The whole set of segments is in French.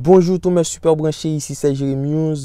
Bonjour tous mes super branchés, ici c'est Jérémy News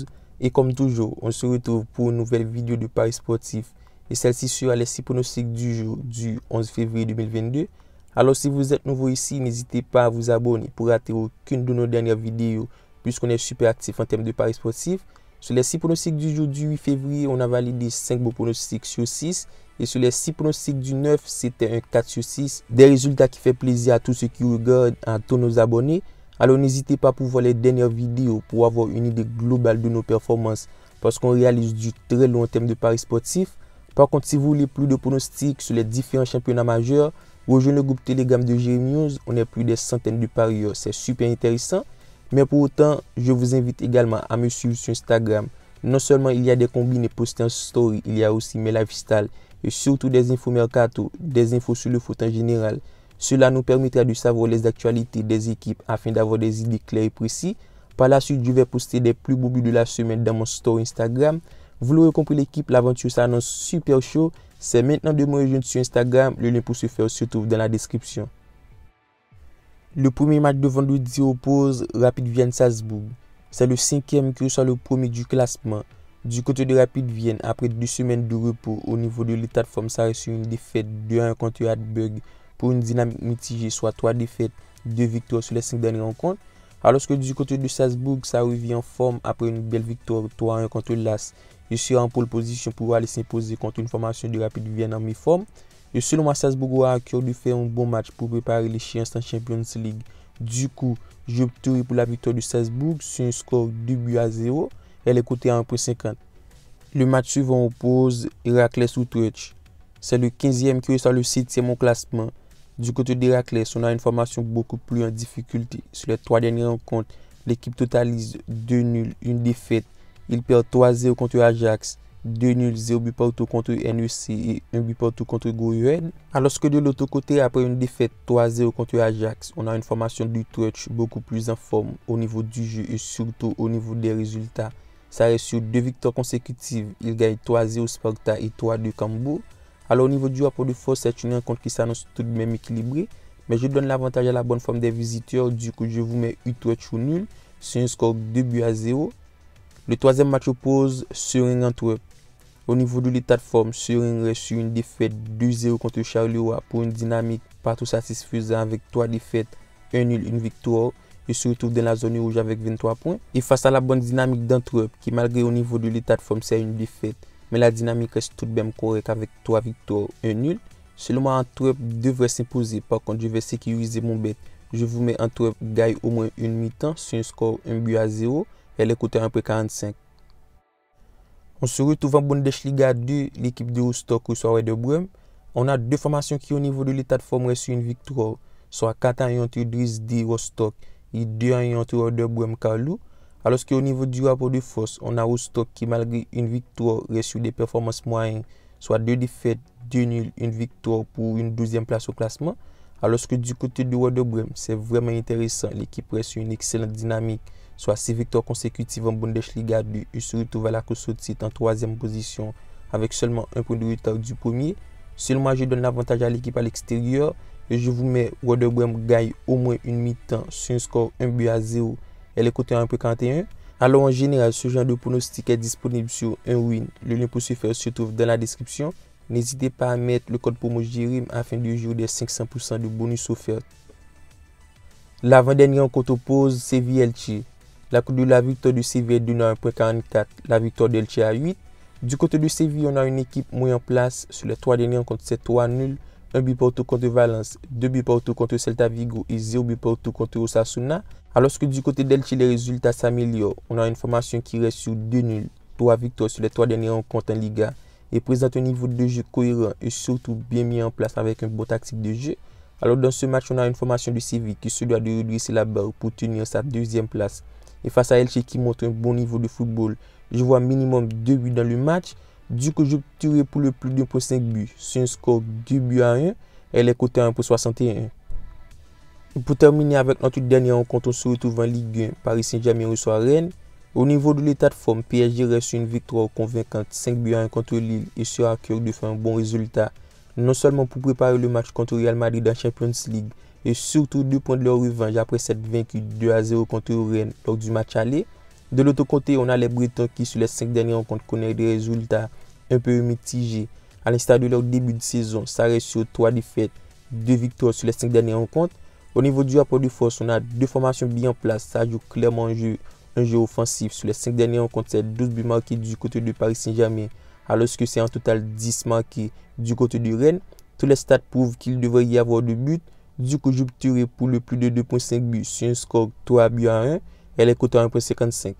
et comme toujours, on se retrouve pour une nouvelle vidéo de Paris Sportif et celle-ci sera les 6 pronostics du jour du 11 février 2022. Alors si vous êtes nouveau ici, n'hésitez pas à vous abonner pour rater aucune de nos dernières vidéos puisqu'on est super actif en termes de Paris Sportif. Sur les 6 pronostics du jour du 8 février, on a validé 5 beaux pronostics sur 6 et sur les 6 pronostics du 9, c'était un 4 sur 6. Des résultats qui font plaisir à tous ceux qui regardent, à tous nos abonnés. Alors n'hésitez pas pour voir les dernières vidéos pour avoir une idée globale de nos performances parce qu'on réalise du très long terme de paris sportifs. Par contre, si vous voulez plus de pronostics sur les différents championnats majeurs, rejoignez le groupe Telegram de Jérémy News. On est plus des centaines de parieurs, c'est super intéressant. Mais pour autant, je vous invite également à me suivre sur Instagram. Non seulement il y a des combinés postés en story, il y a aussi mes lifestyles et surtout des infos mercato, des infos sur le foot en général. Cela nous permettra de savoir les actualités des équipes afin d'avoir des idées claires et précises. Par la suite, je vais poster des plus beaux buts de la semaine dans mon story Instagram. Vous l'aurez compris l'équipe, l'aventure s'annonce super chaud. C'est maintenant de me rejoindre sur Instagram. Le lien pour ce faire se trouve dans la description. Le premier match de vendredi oppose Rapid Vienne-Salzbourg. C'est le 5e qui reçoit le premier du classement. Du côté de Rapid Vienne, après 2 semaines de repos au niveau de l'état de forme, ça reste une défaite 2-1 contre Hartberg pour une dynamique mitigée, soit 3 défaites, 2 victoires sur les 5 dernières rencontres. Alors que du côté de Salzbourg, ça revient en forme après une belle victoire 3-1 contre l'AS. Il sera en pole position pour aller s'imposer contre une formation de Rapid Vienne en mi-forme. Et selon moi, Salzbourg aura à cœur de faire un bon match pour préparer l'échéance en Champions League. Du coup, j'opterai pour la victoire de Salzbourg sur un score 2-0. Elle est cotée à 1,50. Le match suivant oppose Héraclès Utrecht. C'est le 15e qui reçoit le 7e au classement. Du côté d'Héraclès, on a une formation beaucoup plus en difficulté. Sur les 3 dernières rencontres, l'équipe totalise 2 nuls, 1 défaite. Il perd 3-0 contre Ajax, 2 nuls, 0 but partout contre NEC et 1 but partout contre Go Ahead. Alors que de l'autre côté, après une défaite 3-0 contre Ajax, on a une formation d'Utrecht beaucoup plus en forme au niveau du jeu et surtout au niveau des résultats. Ça reste sur 2 victoires consécutives. Il gagne 3-0 Sparta et 3-2 Cambo. Alors au niveau du rapport de force, c'est une rencontre qui s'annonce tout de même équilibrée. Mais je donne l'avantage à la bonne forme des visiteurs. Du coup, je vous mets Utrecht ou nul sur un score 2-0. Le 3e match oppose Suring-Antwerp. Au niveau de l'état de forme, Suring reste sur une défaite 2-0 contre Charleroi pour une dynamique pas tout satisfaisante avec 3 défaites, 1 nul, 1 victoire. Il se retrouve dans la zone rouge avec 23 points. Et face à la bonne dynamique d'Antwerp, qui malgré au niveau de l'état de forme, c'est une défaite. Mais la dynamique reste tout de même correcte avec 3 victoires, 1 nul. Selon moi, Antwerp devrait s'imposer. Par contre, je vais sécuriser mon bet. Je vous mets Antwerp gagne au moins une mi-temps sur un score 1-0. Elle est cotée à 1,45. On se retrouve en Bundesliga 2, l'équipe de Rostock reçoit Werder Bremen. On a 2 formations qui au niveau de l'état de forme restent sur une victoire. Soit 4-1 entre Dresden Rostock et 2-1 entre Werder Bremen Karlsruhe. Alors qu'au niveau du rapport de force, on a Rostock qui malgré une victoire reste sur des performances moyennes, soit 2 défaites, 2 nuls, 1 victoire pour une 12e place au classement. Alors que du côté de Werder Bremen, c'est vraiment intéressant. L'équipe reste sur une excellente dynamique, soit 6 victoires consécutives en Bundesliga 2 et se retrouve à la course au titre en 3e position avec seulement 1 point de retard du premier. Seulement, je donne l'avantage à l'équipe à l'extérieur et je vous mets Werder Bremen gagne au moins une mi-temps sur un score 1-0. Elle est cotée à 1,41. Alors en général, ce genre de pronostic est disponible sur un win. Le lien pour ce faire se trouve dans la description. N'hésitez pas à mettre le code promo Jérémy afin de jouer des 500% de bonus offerts. L'avant-dernière rencontre oppose Séville-Elche. La cote de la victoire de Séville est donnée à 1,44. La victoire d'Elche à 8. Du côté de Séville, on a une équipe moins en place. Sur les 3 dernières rencontres, c'est 3 nuls. 1 but partout contre Valence, 2 buts partout contre Celta Vigo et 0 but partout contre Osasuna. Alors que du côté d'Elche, les résultats s'améliorent. On a une formation qui reste sur 2 nuls, 3 victoires sur les 3 dernières rencontres en Liga et présente un niveau de jeu cohérent et surtout bien mis en place avec un bon tactique de jeu. Alors dans ce match, on a une formation de Séville qui se doit de redresser la barre pour tenir sa 2e place. Et face à Elche qui montre un bon niveau de football, je vois minimum 2 buts dans le match. Du coup, j'opterai pour le plus de 1,5 buts sur un score 2-1. Elle est cotée à 1,61. Pour terminer avec notre dernière rencontre, on se retrouve en Ligue 1. Paris Saint-Germain reçoit Rennes. Au niveau de l'état de forme, PSG reste une victoire convaincante 5-1 contre Lille et sera à cœur de faire un bon résultat. non seulement pour préparer le match contre Real Madrid en Champions League et surtout de prendre leur revanche après s'être vaincu 2-0 contre Rennes lors du match aller. De l'autre côté, on a les Bretons qui sur les 5 dernières rencontres connaissent des résultats un peu mitigés. À l'instar de leur début de saison, ça reste sur 3 défaites, 2 victoires sur les 5 dernières rencontres. Au niveau du rapport de force, on a 2 formations bien en place. Ça joue clairement un jeu offensif. Sur les 5 dernières rencontres, c'est 12 buts marqués du côté de Paris Saint-Germain, alors que c'est en total 10 marqués du côté de Rennes. Tous les stats prouvent qu'il devrait y avoir 2 buts. Du coup, j'opterai pour le plus de 2.5 buts sur un score 3 buts à 1. Elle est cotée à 1.55.